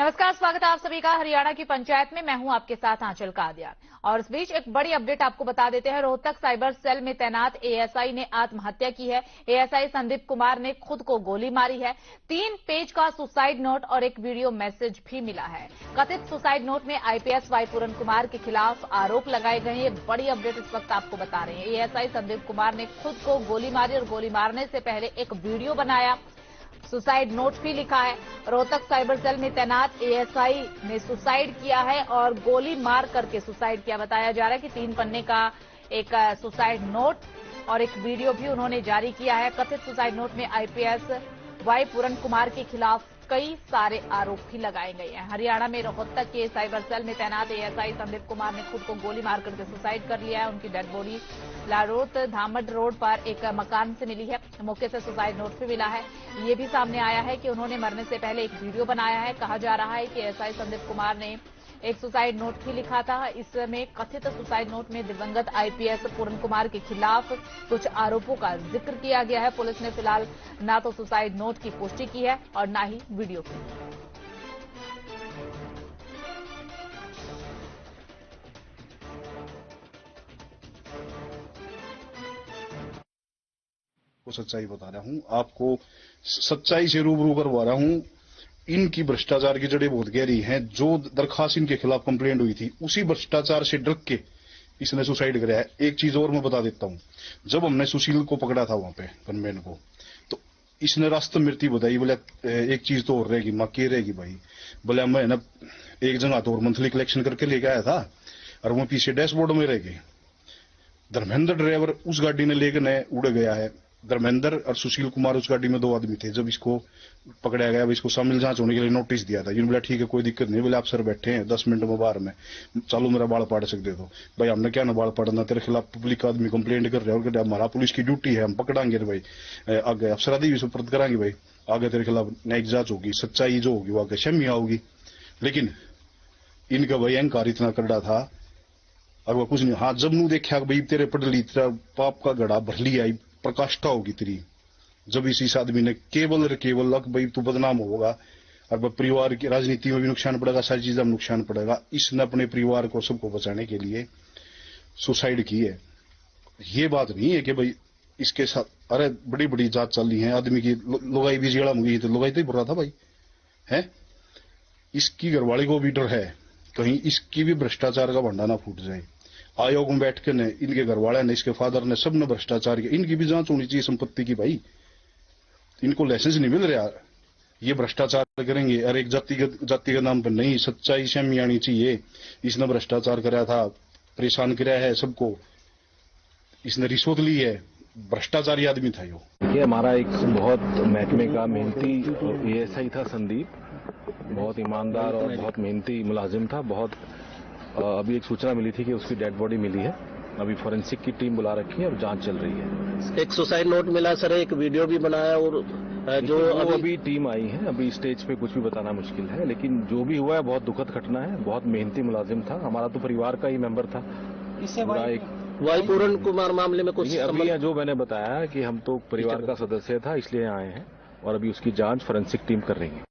नमस्कार, स्वागत है आप सभी का हरियाणा की पंचायत में। मैं हूं आपके साथ आंचल कादियान। और इस बीच एक बड़ी अपडेट आपको बता देते हैं। रोहतक साइबर सेल में तैनात एएसआई ने आत्महत्या की है। एएसआई संदीप कुमार ने खुद को गोली मारी है। 3 पेज का सुसाइड नोट और एक वीडियो मैसेज भी मिला है। कथित सुसाइड नोट में आईपीएस वाई पूरन कुमार के खिलाफ आरोप लगाए गए। ये बड़ी अपडेट इस वक्त आपको बता रहे हैं। एएसआई संदीप कुमार ने खुद को गोली मारी और गोली मारने से पहले एक वीडियो बनाया, सुसाइड नोट भी लिखा है। रोहतक साइबर सेल में तैनात एएसआई ने सुसाइड किया है और गोली मार करके सुसाइड किया। बताया जा रहा है कि 3 पन्ने का एक सुसाइड नोट और एक वीडियो भी उन्होंने जारी किया है। कथित सुसाइड नोट में आईपीएस वाई पूरन कुमार के खिलाफ कई सारे आरोप भी लगाए गए हैं। हरियाणा में रोहतक के साइबर सेल में तैनात एएसआई संदीप कुमार ने खुद को गोली मार करके सुसाइड कर लिया है। उनकी डेड बॉडी लारोट धामड रोड पर एक मकान से मिली है। मौके से सुसाइड नोट भी मिला है। ये भी सामने आया है कि उन्होंने मरने से पहले एक वीडियो बनाया है। कहा जा रहा है कि एएसआई संदीप कुमार ने एक सुसाइड नोट भी लिखा था। इसमें कथित सुसाइड नोट में दिवंगत आईपीएस पूरन कुमार के खिलाफ कुछ आरोपों का जिक्र किया गया है। पुलिस ने फिलहाल ना तो सुसाइड नोट की पुष्टि की है और ना ही वीडियो की। सच्चाई बता रहा हूं आपको, सच्चाई से रूबरू करवा रहा हूं। इनकी भ्रष्टाचार की जड़ें बहुत गहरी हैं। जो दरखास्त इनके खिलाफ कंप्लेंट हुई थी, उसी भ्रष्टाचार से डर के इसने सुसाइड कराया है। एक चीज और मैं बता देता हूं, जब हमने सुशील को पकड़ा था वहां पे गनमैन को, तो इसने रास्ते मृत्यु बताई। बोले एक चीज तो और रहेगी, मां के रहेगी भाई। बोले मैं ना एक जगह तो और मंथली कलेक्शन करके लेके आया था और वो पीछे डैशबोर्ड में रह गए। धर्मेंद्र ड्राइवर उस गाड़ी ने लेकर उड़ गया है। धर्मेंद्र और सुशील कुमार उस गाड़ी में 2 आदमी थे। जब इसको पकड़ा गया, इसको शामिल जांच होने के लिए नोटिस दिया था। बोला ठीक है, कोई दिक्कत नहीं। बोले आप सर बैठे हैं 10 मिनट में बाहर में, चालू मेरा बाल पाड़ सकते तो। भाई हमने क्या ना बाल पाड़ना, तेरे खिलाफ पब्लिक आदमी कंप्लेंट कर रहे हैं और हमारा पुलिस की ड्यूटी है, हम पकड़ांगे भाई, आगे अफसरादी भी सुपुर्द कराएंगे भाई, आगे तेरे खिलाफ न्यायिक जांच होगी, सच्चाई जो होगी वो आगे शमिया होगी। लेकिन इनका भाई अहंकार इतना करड़ा था और वो कुछ नहीं। हाँ, जब नू देखा भाई तेरे पढ़ ली, तेरा पाप का गड़ा भर लिया, प्रकाष्ठा होगी तेरी, जब इस आदमी ने केवल भाई तू बदनाम होगा और परिवार की राजनीति में भी नुकसान पड़ेगा, सारी चीजों में नुकसान पड़ेगा। इसने अपने परिवार को सबको बचाने के लिए सुसाइड की है। ये बात नहीं है कि भाई इसके साथ, अरे बड़ी बड़ी जांच चल रही है आदमी की। लुगाई भी जेड़ा मुंगी तो लुगाई तो ही बुरा था भाई है। इसकी घरवाली को भी डर है कहीं इसकी भी भ्रष्टाचार का भंडा ना फूट जाए। आयोग में बैठ के ने इनके घरवाले ने, इसके फादर ने, सबने भ्रष्टाचार किया। इनकी भी जांच होनी चाहिए संपत्ति की भाई। इनको लाइसेंस नहीं मिल रहा, ये भ्रष्टाचार करेंगे। अरे एक जाति के नाम पर नहीं, सच्चाई शमी आनी चाहिए। इसने भ्रष्टाचार कराया था, परेशान कराया है सबको, इसने रिश्वत ली है, भ्रष्टाचारी आदमी था ये हमारा एक बहुत महकमे का मेहनती एएसआई था संदीप, बहुत ईमानदार और बहुत मेहनती मुलाजिम था। बहुत अभी एक सूचना मिली थी कि उसकी डेड बॉडी मिली है। अभी फोरेंसिक की टीम बुला रखी है और जांच चल रही है। एक सुसाइड नोट मिला सर, एक वीडियो भी बनाया और जो अभी टीम आई है। अभी स्टेज पे कुछ भी बताना मुश्किल है, लेकिन जो भी हुआ है बहुत दुखद घटना है। बहुत मेहनती मुलाजिम था, हमारा तो परिवार का ही मेंबर था। इससे वाई पूरन कुमार मामले में कुछ अभी जो मैंने बताया कि हम तो परिवार का सदस्य था इसलिए आए हैं और अभी उसकी जांच फोरेंसिक टीम कर रही है।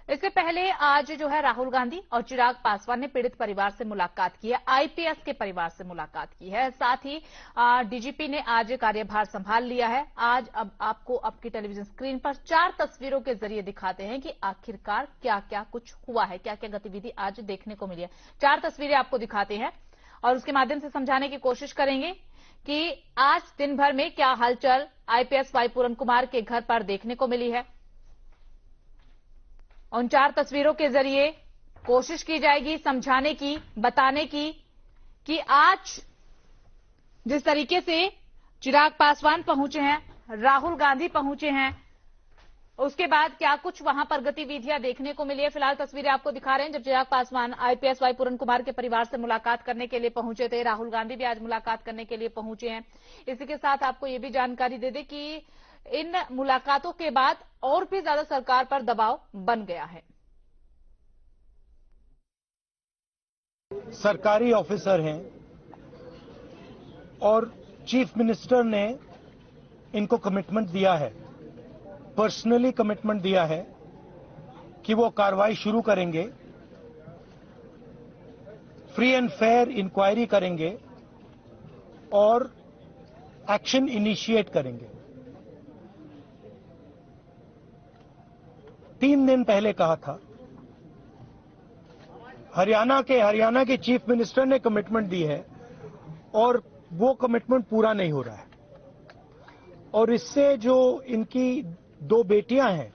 इससे पहले आज जो है राहुल गांधी और चिराग पासवान ने पीड़ित परिवार से मुलाकात की है, आईपीएस के परिवार से मुलाकात की है। साथ ही डीजीपी ने आज कार्यभार संभाल लिया है। आज अब आपको आपकी टेलीविजन स्क्रीन पर 4 तस्वीरों के जरिए दिखाते हैं कि आखिरकार क्या क्या कुछ हुआ है, क्या क्या गतिविधि आज देखने को मिली है। 4 तस्वीरें आपको दिखाते हैं और उसके माध्यम से समझाने की कोशिश करेंगे कि आज दिन भर में क्या हलचल आईपीएस वाई पूरन कुमार के घर पर देखने को मिली है। उन 4 तस्वीरों के जरिए कोशिश की जाएगी समझाने की, बताने की कि आज जिस तरीके से चिराग पासवान पहुंचे हैं, राहुल गांधी पहुंचे हैं, उसके बाद क्या कुछ वहां पर गतिविधियां देखने को मिली है। फिलहाल तस्वीरें आपको दिखा रहे हैं जब चिराग पासवान आईपीएस वाई पूरन कुमार के परिवार से मुलाकात करने के लिए पहुंचे थे। राहुल गांधी भी आज मुलाकात करने के लिए पहुंचे हैं। इसी के साथ आपको यह भी जानकारी दे दें कि इन मुलाकातों के बाद और भी ज्यादा सरकार पर दबाव बन गया है। सरकारी ऑफिसर हैं और चीफ मिनिस्टर ने इनको कमिटमेंट दिया है, पर्सनली कमिटमेंट दिया है कि वो कार्रवाई शुरू करेंगे, फ्री एंड फेयर इंक्वायरी करेंगे और एक्शन इनिशिएट करेंगे। 3 दिन पहले कहा था, हरियाणा के चीफ मिनिस्टर ने कमिटमेंट दी है और वो कमिटमेंट पूरा नहीं हो रहा है। और इससे जो इनकी 2 बेटियां हैं,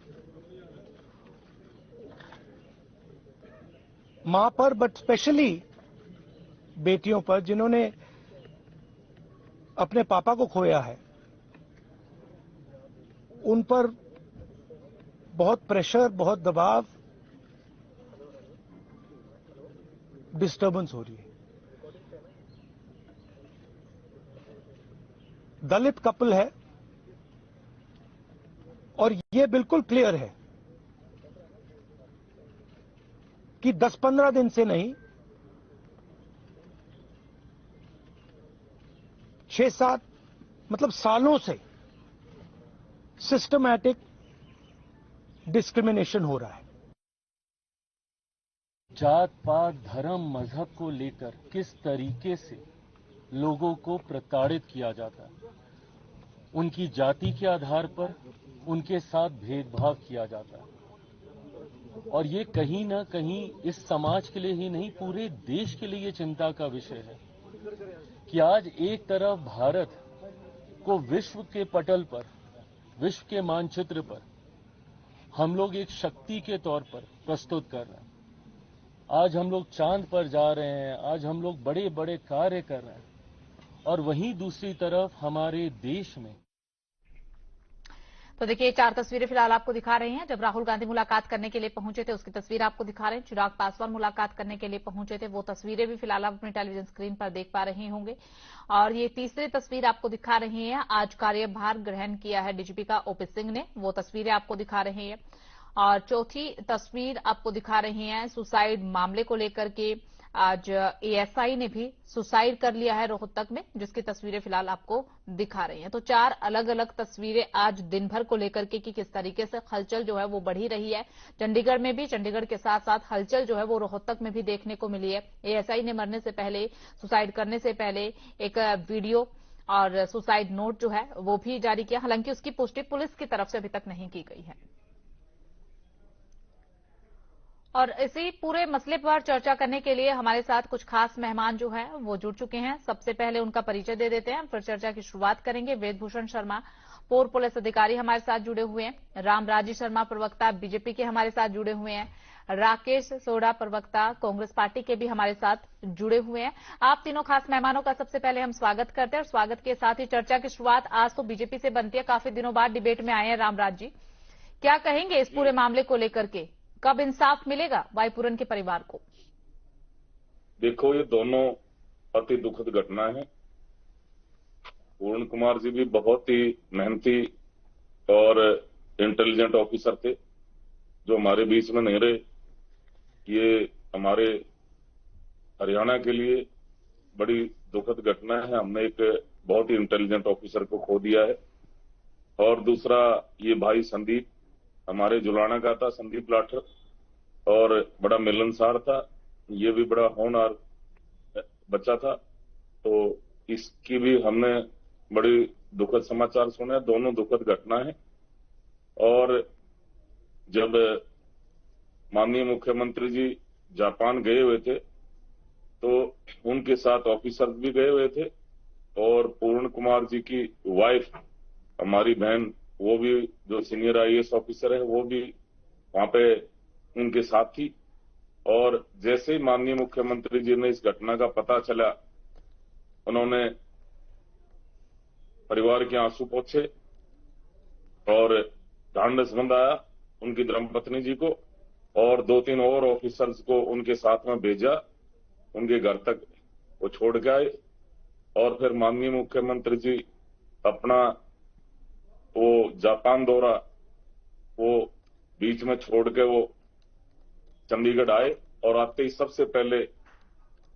मां पर, बट स्पेशली बेटियों पर जिन्होंने अपने पापा को खोया है, उन पर बहुत प्रेशर, बहुत दबाव, डिस्टर्बेंस हो रही है। दलित कपल है और ये बिल्कुल क्लियर है कि 10-15 दिन से नहीं, 6-7 मतलब सालों से सिस्टमैटिक डिस्क्रिमिनेशन हो रहा है। जात पात धर्म मजहब को लेकर किस तरीके से लोगों को प्रताड़ित किया जाता है, उनकी जाति के आधार पर उनके साथ भेदभाव किया जाता है। और ये कहीं ना कहीं इस समाज के लिए ही नहीं, पूरे देश के लिए ये चिंता का विषय है कि आज एक तरफ भारत को विश्व के पटल पर, विश्व के मानचित्र पर हम लोग एक शक्ति के तौर पर प्रस्तुत कर रहे हैं। आज हम लोग चांद पर जा रहे हैं, आज हम लोग बड़े बड़े कार्य कर रहे हैं, और वहीं दूसरी तरफ हमारे देश में। तो देखिए 4 तस्वीरें फिलहाल आपको दिखा रहे हैं। जब राहुल गांधी मुलाकात करने के लिए पहुंचे थे उसकी तस्वीर आपको दिखा रहे हैं। चिराग पासवान मुलाकात करने के लिए पहुंचे थे, वो तस्वीरें भी फिलहाल आप अपनी टेलीविजन स्क्रीन पर देख पा रहे होंगे। और ये तीसरी तस्वीर आपको दिखा रहे हैं, आज कार्यभार ग्रहण किया है डीजीपी का ओपी सिंह ने, वो तस्वीरें आपको दिखा रहे हैं। और चौथी तस्वीर आपको दिखा रहे हैं सुसाइड मामले को लेकर के, आज एएसआई ने भी सुसाइड कर लिया है रोहतक में, जिसकी तस्वीरें फिलहाल आपको दिखा रही हैं। तो 4 अलग अलग तस्वीरें आज दिन भर को लेकर के कि किस तरीके से हलचल जो है वो बढ़ी रही है चंडीगढ़ में भी, चंडीगढ़ के साथ साथ हलचल जो है वो रोहतक में भी देखने को मिली है। एएसआई ने मरने से पहले, सुसाइड करने से पहले एक वीडियो और सुसाइड नोट जो है वो भी जारी किया, हालांकि उसकी पुष्टि पुलिस की तरफ से अभी तक नहीं की गई है। और इसी पूरे मसले पर चर्चा करने के लिए हमारे साथ कुछ खास मेहमान जो हैं वो जुड़ चुके हैं। सबसे पहले उनका परिचय दे देते हैं, फिर चर्चा की शुरुआत करेंगे। वेदभूषण शर्मा, पूर्व पुलिस अधिकारी, हमारे साथ जुड़े हुए हैं। रामराजी शर्मा, प्रवक्ता बीजेपी के, हमारे साथ जुड़े हुए हैं। राकेश सोढ़ा, प्रवक्ता कांग्रेस पार्टी के, भी हमारे साथ जुड़े हुए हैं। आप तीनों खास मेहमानों का सबसे पहले हम स्वागत करते हैं, और स्वागत के साथ ही चर्चा की शुरुआत आज तो बीजेपी से बनती है, काफी दिनों बाद डिबेट में आए हैं। रामराज जी, क्या कहेंगे इस पूरे मामले को लेकर के, कब इंसाफ मिलेगा वाईपूरन के परिवार को? देखो, ये दोनों अति दुखद घटना है। पूर्ण कुमार जी भी बहुत ही मेहनती और इंटेलिजेंट ऑफिसर थे, जो हमारे बीच में नहीं रहे। ये हमारे हरियाणा के लिए बड़ी दुखद घटना है। हमने एक बहुत ही इंटेलिजेंट ऑफिसर को खो दिया है। और दूसरा, ये भाई संदीप हमारे जुलाना का था, संदीप लाठर, और बड़ा मिलनसार था। ये भी बड़ा होनहार बच्चा था। तो इसकी भी हमने बड़ी दुखद समाचार सुने। दोनों दुखद घटना है। और जब माननीय मुख्यमंत्री जी जापान गए हुए थे तो उनके साथ ऑफिसर भी गए हुए थे, और पूर्ण कुमार जी की वाइफ, हमारी बहन, वो भी जो सीनियर आईएएस ऑफिसर है, वो भी वहां पे उनके साथ थी। और जैसे ही माननीय मुख्यमंत्री जी ने इस घटना का पता चला, उन्होंने परिवार के आंसू पोंछे और ढांढस बंधाया उनकी धर्मपत्नी जी को, और 2-3 और ऑफिसर्स को उनके साथ में भेजा, उनके घर तक वो छोड़ के आए। और फिर माननीय मुख्यमंत्री जी अपना वो जापान दौरा वो बीच में छोड़ के वो चंडीगढ़ आए, और आते ही सबसे पहले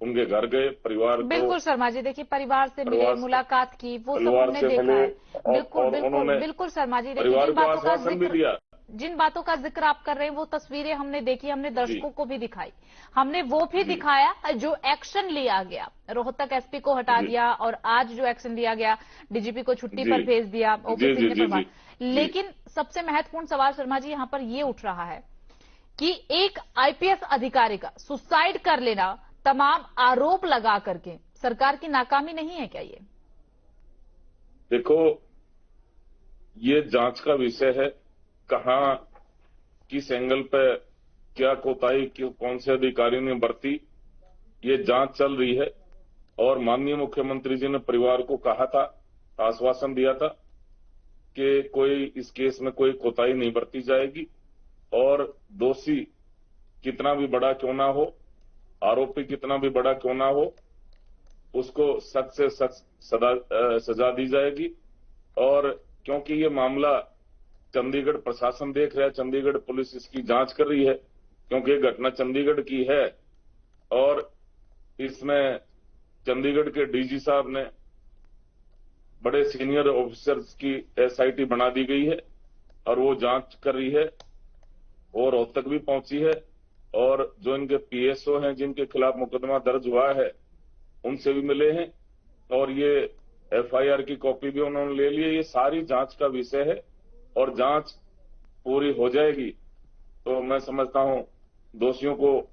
उनके घर गए। परिवार बिल्कुल शर्मा जी, देखिए परिवार से मिले, मुलाकात की, वो सब हमने देखा है। बिल्कुल बिल्कुल बिल्कुल शर्मा जी, परिवार को आश्वासन भी दिया जिन बातों का जिक्र आप कर रहे हैं वो तस्वीरें हमने देखी, हमने दर्शकों को भी दिखाई, हमने वो भी दिखाया जो एक्शन लिया गया। रोहतक एसपी को हटा दिया और आज जो एक्शन लिया गया, डीजीपी को छुट्टी पर भेज दिया, ओपी सिंह ने प्रभार। लेकिन सबसे महत्वपूर्ण सवाल शर्मा जी यहाँ पर ये उठ रहा है कि एक आईपीएस अधिकारी का सुसाइड कर लेना, तमाम आरोप लगा करके, सरकार की नाकामी नहीं है क्या ये? देखो, ये जांच का विषय है। कहां किस एंगल पे क्या कोताही कौन से अधिकारी ने बरती, ये जांच चल रही है। और माननीय मुख्यमंत्री जी ने परिवार को कहा था, आश्वासन दिया था कि कोई इस केस में कोई कोताही नहीं बरती जाएगी और दोषी कितना भी बड़ा क्यों ना हो, आरोपी कितना भी बड़ा क्यों ना हो, उसको सख्त से सख्त सजा दी जाएगी। और क्योंकि ये मामला चंडीगढ़ प्रशासन देख रहा है, चंडीगढ़ पुलिस इसकी जांच कर रही है, क्योंकि ये घटना चंडीगढ़ की है और इसमें चंडीगढ़ के डीजी साहब ने बड़े सीनियर ऑफिसर्स की एसआईटी बना दी गई है और वो जांच कर रही है और रोहतक भी पहुंची है। और जो इनके पीएसओ हैं जिनके खिलाफ मुकदमा दर्ज हुआ है, उनसे भी मिले हैं और ये एफआईआर की कॉपी भी उन्होंने ले ली है। ये सारी जांच का विषय है और जांच पूरी हो जाएगी तो मैं समझता हूं दोषियों को,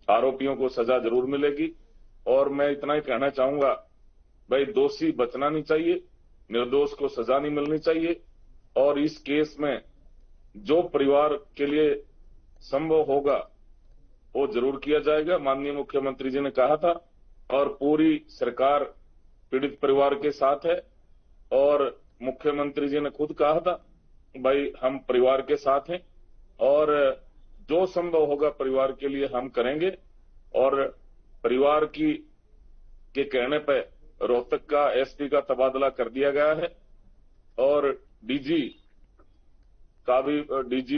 आरोपियों को सजा जरूर मिलेगी। और मैं इतना ही कहना चाहूंगा, भाई दोषी बचना नहीं चाहिए, निर्दोष को सजा नहीं मिलनी चाहिए। और इस केस में जो परिवार के लिए संभव होगा वो जरूर किया जाएगा। माननीय मुख्यमंत्री जी ने कहा था और पूरी सरकार पीड़ित परिवार के साथ है और मुख्यमंत्री जी ने खुद कहा था, भाई हम परिवार के साथ हैं और जो संभव होगा परिवार के लिए हम करेंगे। और परिवार के कहने पे रोहतक का एसपी का तबादला कर दिया गया है और डीजी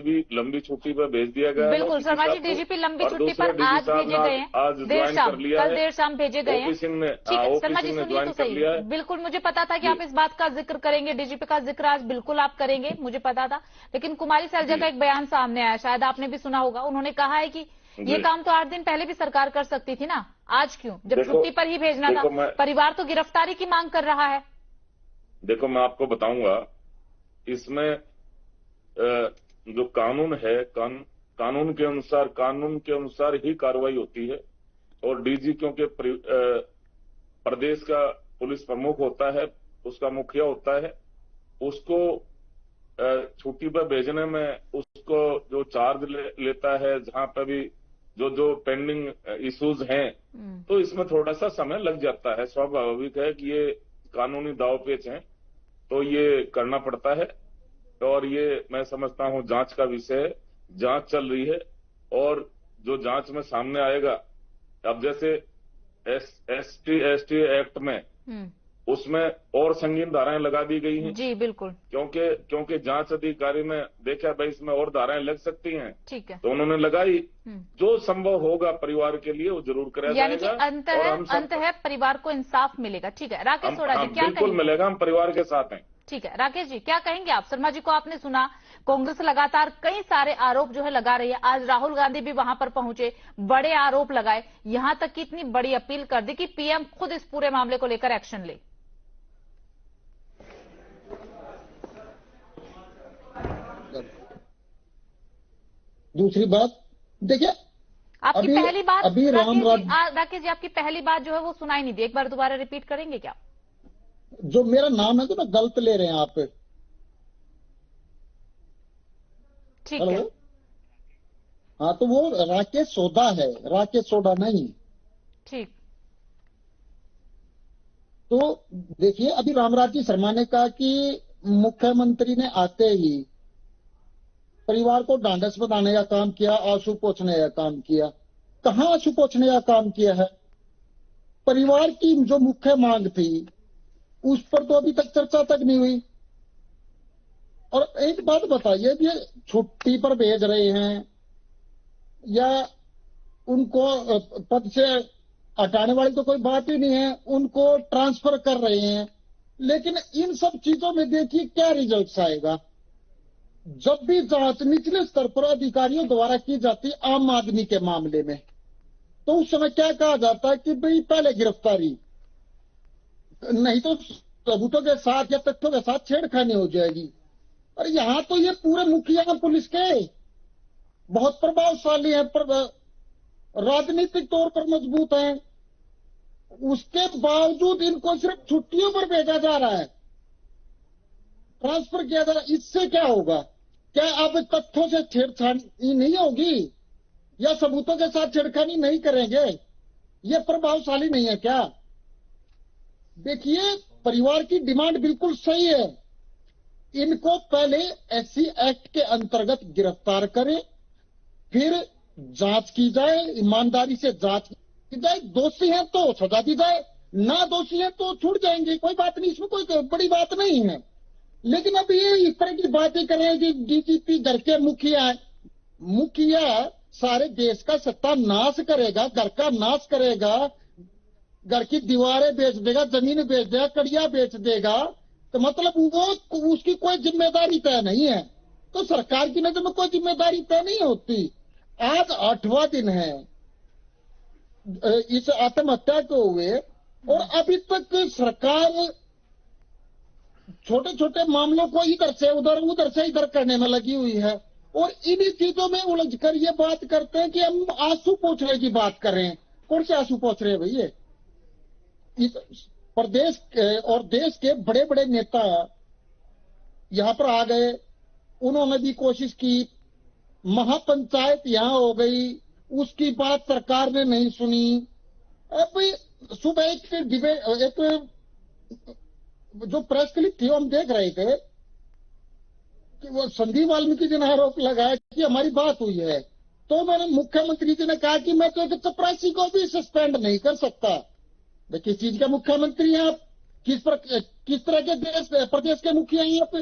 भी लंबी छुट्टी पर भेज दिया गया है। बिल्कुल शर्मा जी, डीजीपी लंबी छुट्टी पर आज भेजे गए हैं, कल देर शाम भेजे गए हैं। ठीक है शर्मा जी, सुनिए तो सही। बिल्कुल मुझे पता था कि आप इस बात का जिक्र करेंगे, डीजीपी का जिक्र आज बिल्कुल आप करेंगे, मुझे पता था। लेकिन कुमारी सैलजा का एक बयान सामने आया, शायद आपने भी सुना होगा। उन्होंने कहा है कि ये काम तो 8 दिन पहले भी सरकार कर सकती थी ना, आज क्यों, जब छुट्टी पर ही भेजना था। परिवार तो गिरफ्तारी की मांग कर रहा है। देखो मैं आपको बताऊंगा, इसमें जो कानून है, कानून के अनुसार ही कार्रवाई होती है। और डीजी क्योंकि प्रदेश का पुलिस प्रमुख होता है, उसका मुखिया होता है, उसको छुट्टी पर भेजने में उसको जो चार्ज लेता है, जहां पर भी जो पेंडिंग इश्यूज हैं, तो इसमें थोड़ा सा समय लग जाता है। स्वाभाविक है कि ये कानूनी दाव पेच हैं, तो ये करना पड़ता है। और ये मैं समझता हूं जांच का विषय है, जांच चल रही है और जो जांच में सामने आएगा, अब जैसे एसटी एक्ट में उसमें और संगीन धाराएं लगा दी गई हैं। जी बिल्कुल, क्योंकि जांच अधिकारी ने देखा भाई इसमें और धाराएं लग सकती हैं, ठीक है, तो उन्होंने लगाई। जो संभव होगा परिवार के लिए वो जरूर कराया यानी जाएगा। कि अंत है परिवार को इंसाफ मिलेगा। ठीक है राकेश सोढ़ा जी, क्या बिल्कुल मिलेगा, हम परिवार के साथ हैं। ठीक है राकेश जी, क्या कहेंगे आप? शर्मा जी को आपने सुना, कांग्रेस लगातार कई सारे आरोप जो है लगा रही है। आज राहुल गांधी भी वहां पर पहुंचे, बड़े आरोप लगाए, यहां तक कि इतनी बड़ी अपील कर दी कि पीएम खुद इस पूरे मामले को लेकर एक्शन ले। दूसरी बात देखिए, आपकी पहली बात राकेश जी, आपकी पहली बात जो है वो सुनाई नहीं दी, एक बार दोबारा रिपीट करेंगे क्या? जो मेरा नाम है तो ना गलत ले रहे हैं आप। ठीक है, हाँ तो वो राकेश सोढ़ा है, राकेश सोढ़ा नहीं। ठीक। तो देखिए, अभी रामराज शर्मा ने कहा कि मुख्यमंत्री ने आते ही परिवार को ढांढस बनाने का काम किया, आंसू पोंछने का काम किया। कहां आंसू पोंछने का काम किया है? परिवार की जो मुख्य मांग थी उस पर तो अभी तक चर्चा तक नहीं हुई। और एक बात बताइए, ये छुट्टी पर भेज रहे हैं या उनको पद से हटाने वाली तो कोई बात ही नहीं है, उनको ट्रांसफर कर रहे हैं, लेकिन इन सब चीजों में देखिए क्या रिजल्ट्स आएगा। जब भी जांच निचले स्तर पर अधिकारियों द्वारा की जाती आम आदमी के मामले में, तो उस समय क्या कहा जाता है कि भाई पहले गिरफ्तारी, नहीं तो सबूतों के साथ या तथ्यों के साथ छेड़खानी हो जाएगी। और यहां तो ये पूरे मुखिया पुलिस के बहुत प्रभावशाली है, राजनीतिक तौर पर मजबूत है, उसके बावजूद इनको सिर्फ छुट्टियों पर भेजा जा रहा है, ट्रांसफर किया जा रहा है। इससे क्या होगा? क्या अब तथ्यों से छेड़छाड़ी नहीं होगी या सबूतों के साथ छेड़खानी नहीं करेंगे? ये प्रभावशाली नहीं है क्या? देखिए, परिवार की डिमांड बिल्कुल सही है, इनको पहले एससी एक्ट के अंतर्गत गिरफ्तार करें, फिर जांच की जाए, ईमानदारी से जांच की जाए, दोषी हैं तो सजा दी जाए, ना दोषी हैं तो छूट जाएंगे, कोई बात नहीं, इसमें कोई बड़ी बात नहीं है। लेकिन अब ये इस तरह की बातें कर रहे हैं कि डीजीपी घर के मुखिया सारे देश का सत्यानाश करेगा, घर का नाश करेगा, घर की दीवारें बेच देगा, जमीन बेच देगा, कड़िया बेच देगा, तो मतलब वो उसकी कोई जिम्मेदारी तय नहीं है। तो सरकार की नजर में कोई जिम्मेदारी तय नहीं होती। आज 8वां दिन है इस आत्महत्या को हुए और अभी तक सरकार छोटे छोटे मामलों को इधर से उधर, उधर से इधर करने में लगी हुई है और इन्हीं चीजों में उलझकर ये बात करते हैं कि हम आंसू पोंछने की बात कर रहे हैं। कौन से आंसू पोंछ रहे हैं भैया? इस प्रदेश और देश के बड़े बड़े नेता यहां पर आ गए, उन्होंने भी कोशिश की, महापंचायत यहां हो गई, उसकी बात सरकार ने नहीं सुनी। अब सुबह एक डिबेट, एक जो प्रेस क्लिप थी हम देख रहे थे कि वो संदीप वाल्मीकि जी ने आरोप लगाया कि हमारी बात हुई है, तो मैंने मुख्यमंत्री जी ने कहा कि मैं तो चपरासी को भी सस्पेंड नहीं कर सकता। किस चीज का मुख्यमंत्री हैं आप? किस तरह के प्रदेश के मुखिया हैं आप?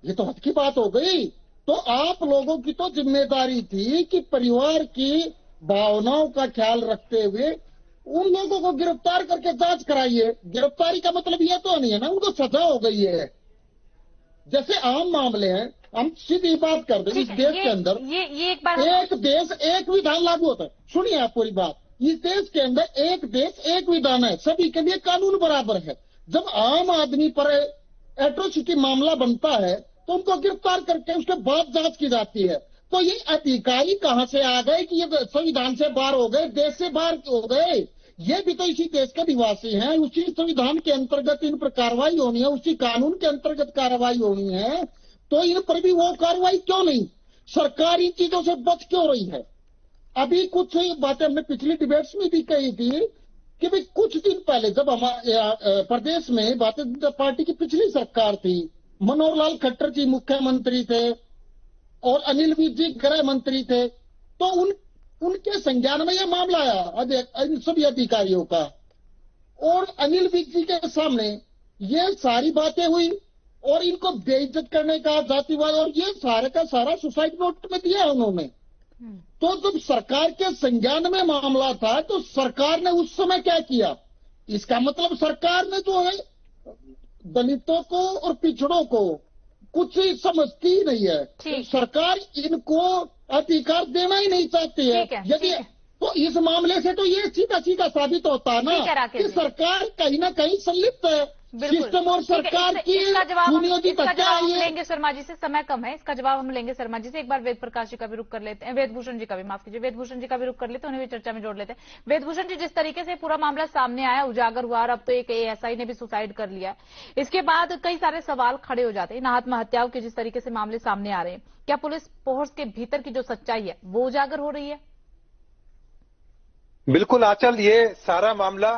ये तो हद की बात हो गई। तो आप लोगों की तो जिम्मेदारी थी कि परिवार की भावनाओं का ख्याल रखते हुए उन लोगों को गिरफ्तार करके जांच कराइए। गिरफ्तारी का मतलब ये तो नहीं है ना उनको सजा हो गई है। जैसे आम मामले हैं, हम सीधी बात कर दें, इस देश के अंदर ये एक बार एक देश एक विधान लागू होता है। सुनिए आप पूरी बात, इस देश के अंदर एक देश एक विधान है, सभी के लिए कानून बराबर है। जब आम आदमी पर एट्रोसिटी मामला बनता है तो उनको गिरफ्तार करके उसके बाद जांच की जाती है। तो ये अधिकारी कहां से आ गए कि ये संविधान से बाहर हो गए, देश से बाहर हो गए? ये भी तो इसी देश के निवासी हैं, उसी संविधान के अंतर्गत इन पर कार्रवाई होनी है, उसी कानून के अंतर्गत कार्रवाई होनी है। तो इन पर भी वो कार्रवाई क्यों नहीं? सरकार इन चीजों से बच क्यों रही है? अभी कुछ बातें हमने पिछली डिबेट्स में भी कही थी कि भाई कुछ दिन पहले जब हमारे प्रदेश में भारतीय जनता पार्टी की पिछली सरकार थी, मनोहर लाल खट्टर जी मुख्यमंत्री थे और अनिल विज जी गृह मंत्री थे, तो उनके संज्ञान में यह मामला आया इन सभी अधिकारियों का, और अनिल विज जी के सामने ये सारी बातें हुई और इनको बेइज्जत करने का, जातिवाद, और ये सारे का सारा सुसाइड नोट में दिया उन्होंने। तो जब सरकार के संज्ञान में मामला था तो सरकार ने उस समय क्या किया? इसका मतलब सरकार ने जो है दलितों को और पिछड़ों को कुछ समझती ही नहीं है। तो सरकार इनको अधिकार देना ही नहीं चाहती है। यदि तो इस मामले से तो ये सीधा सीधा साबित होता है ना कि सरकार कहीं ना कहीं संलिप्त है, सिस्टम और सरकार की सुनियोजित हत्या है। लेंगे शर्मा जी से, समय कम है, इसका जवाब हम लेंगे शर्मा जी से। एक बार वेद प्रकाश जी का भी रुख कर लेते हैं, वेदभूषण जी का भी, माफ कीजिए, वेदभूषण जी का भी रुख कर लेते हैं, उन्हें भी चर्चा में जोड़ लेते हैं। वेदभूषण जी, जिस तरीके से पूरा मामला सामने आया, उजागर हुआ, और अब तो एक एएसआई ने भी सुसाइड कर लिया, इसके बाद कई सारे सवाल खड़े हो जाते हैं। आत्महत्याओं के जिस तरीके से मामले सामने आ रहे हैं, क्या पुलिस फोर्स के भीतर की जो सच्चाई है वो उजागर हो रही है? बिल्कुल आंचल, ये सारा मामला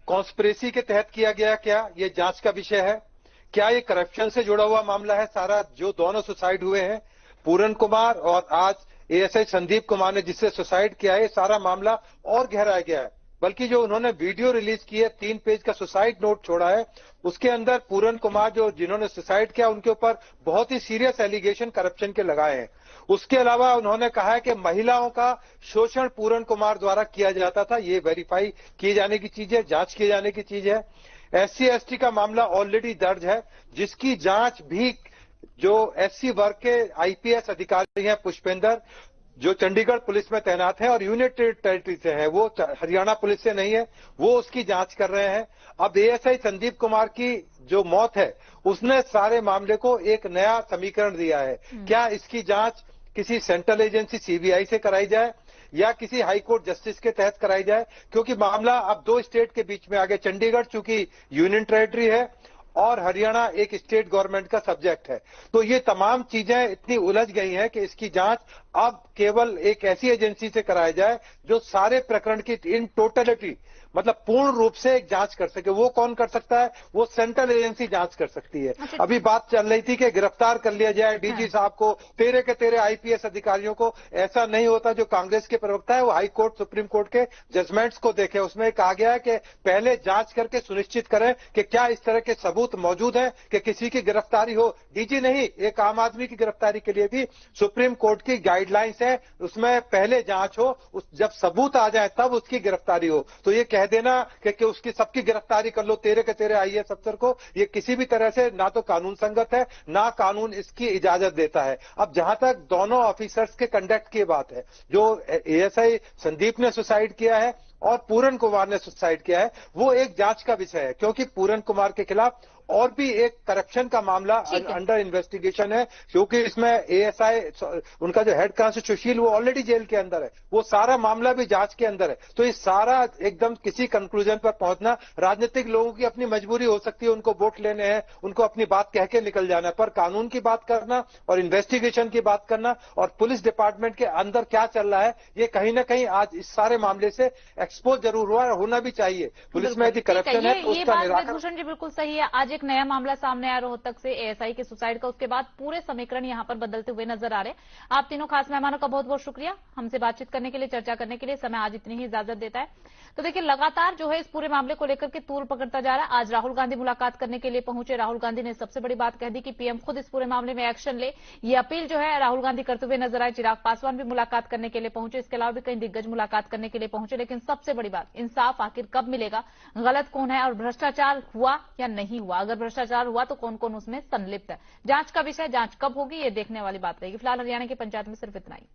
कॉन्स्पिरेसी के तहत किया गया क्या, ये जांच का विषय है। क्या ये करप्शन से जुड़ा हुआ मामला है सारा? जो दोनों सुसाइड हुए हैं, पूरन कुमार और आज एएसआई संदीप कुमार ने जिससे सुसाइड किया है, सारा मामला और गहराया गया है। बल्कि जो उन्होंने वीडियो रिलीज की है, 3 पेज का सुसाइड नोट छोड़ा है, उसके अंदर पूरन कुमार जिन्होंने सुसाइड किया उनके ऊपर बहुत ही सीरियस एलिगेशन करप्शन के लगाए हैं। उसके अलावा उन्होंने कहा है कि महिलाओं का शोषण पूरन कुमार द्वारा किया जाता था। ये वेरीफाई किए जाने की चीज है, जांच किए जाने की चीज है। SC ST का मामला ऑलरेडी दर्ज है, जिसकी जांच भी जो एससी वर्ग के आईपीएस अधिकारी हैं पुष्पेंद्र, जो चंडीगढ़ पुलिस में तैनात है और यूनिट टेरिटरी से है, वो हरियाणा पुलिस से नहीं है, वो उसकी जांच कर रहे हैं। अब एएसआई संदीप कुमार की जो मौत है उसने सारे मामले को एक नया समीकरण दिया है। क्या इसकी जांच किसी सेंट्रल एजेंसी सीबीआई से कराई जाए या किसी हाई कोर्ट जस्टिस के तहत कराई जाए, क्योंकि मामला अब दो स्टेट के बीच में आ गया। चंडीगढ़ चूंकि यूनियन टेरिटरी है और हरियाणा एक स्टेट गवर्नमेंट का सब्जेक्ट है, तो ये तमाम चीजें इतनी उलझ गई हैं कि इसकी जांच अब केवल एक ऐसी एजेंसी से कराई जाए जो सारे प्रकरण की इन टोटलिटी मतलब पूर्ण रूप से एक जांच कर सके। वो कौन कर सकता है? वो सेंट्रल एजेंसी जांच कर सकती है। अभी बात चल रही थी कि गिरफ्तार कर लिया जाए डीजी साहब को, तेरे के तेरे आईपीएस अधिकारियों को। ऐसा नहीं होता। जो कांग्रेस के प्रवक्ता है वो हाई कोर्ट सुप्रीम कोर्ट के जजमेंट्स को देखे, उसमें कहा गया है कि पहले जांच करके सुनिश्चित करें कि क्या इस तरह के सबूत मौजूद हैं कि किसी की गिरफ्तारी हो। डीजी नहीं, एक आम आदमी की गिरफ्तारी के लिए भी सुप्रीम कोर्ट की गाइडलाइंस है, उसमें पहले जांच हो, जब सबूत आ जाए तब उसकी गिरफ्तारी हो। तो ये कह देना कि उसकी सबकी गिरफ्तारी कर लो तेरे के तेरे आईएएस अफसर को, ये किसी भी तरह से ना तो कानून संगत है, ना कानून इसकी इजाजत देता है। अब जहां तक दोनों ऑफिसर्स के कंडक्ट की बात है, जो एएसआई संदीप ने सुसाइड किया है और पूरन कुमार ने सुसाइड किया है, वो एक जांच का विषय है, क्योंकि पूरन कुमार के खिलाफ और भी एक करप्शन का मामला अंडर इन्वेस्टिगेशन है, क्योंकि इसमें एएसआई उनका जो हेड कांस्टेबल सुशील वो ऑलरेडी जेल के अंदर है, वो सारा मामला भी जांच के अंदर है। तो ये सारा एकदम किसी कंक्लूजन पर पहुंचना, राजनीतिक लोगों की अपनी मजबूरी हो सकती है, उनको वोट लेने हैं, उनको अपनी बात कह के निकल जाना, पर कानून की बात करना और इन्वेस्टिगेशन की बात करना और पुलिस डिपार्टमेंट के अंदर क्या चल रहा है, ये कहीं ना कहीं आज इस सारे मामले से एक्सपोज जरूर हुआ और होना भी चाहिए। पुलिस में यदि करप्शन है तो उसका निराकरण। भूषण जी बिल्कुल सही है। आज एक नया मामला सामने आया रोहतक से एएसआई के सुसाइड का, उसके बाद पूरे समीकरण यहां पर बदलते हुए नजर आ रहे हैं। आप तीनों खास मेहमानों का बहुत बहुत शुक्रिया हमसे बातचीत करने के लिए, चर्चा करने के लिए। समय आज इतनी ही इजाजत देता है। तो देखिए लगातार जो है इस पूरे मामले को लेकर के तूल पकड़ता जा रहा है। आज राहुल गांधी मुलाकात करने के लिए पहुंचे। राहुल गांधी ने सबसे बड़ी बात कह दी कि पीएम खुद इस पूरे मामले में एक्शन ले, ये अपील जो है राहुल गांधी करते हुए नजर आए। चिराग पासवान भी मुलाकात करने के लिए पहुंचे, इसके अलावा भी कई दिग्गज मुलाकात करने के लिए पहुंचे। लेकिन सबसे बड़ी बात, इंसाफ आखिर कब मिलेगा, गलत कौन है और भ्रष्टाचार हुआ या नहीं हुआ, अगर भ्रष्टाचार हुआ तो कौन कौन उसमें संलिप्त है, जांच का विषय, जांच कब होगी ये देखने वाली बात रहेगी। फिलहाल हरियाणा की पंचायत में सिर्फ इतना ही।